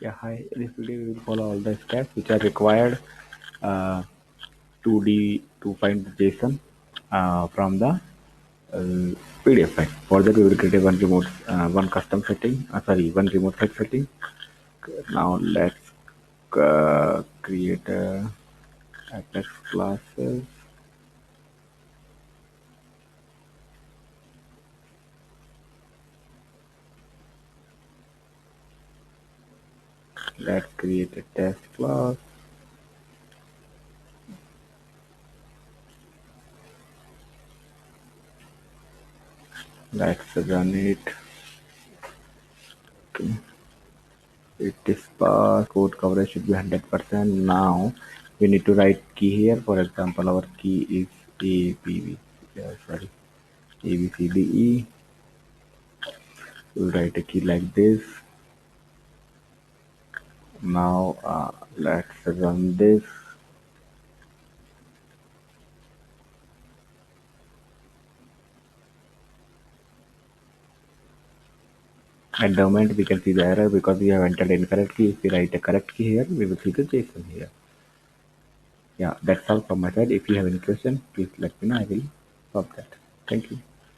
Yeah, hi. In this video, we will follow all the steps which are required uh, to find the JSON from the PDF file. For that, we will create a one custom setting. One remote site setting. Now let's create a Apex classes. Let's create a test class. Let's run it. Okay. It is pass code coverage should be 100%. Now we need to write key here. For example, our key is ABV. Sorry, ABCDE. We'll write a key like this. Now let's run this. At the moment we can see the error because we have entered incorrect key. If we write a correct key here, we will see the JSON here. Yeah, that's all from my side. If you have any question, please let me know. I will solve that. Thank you.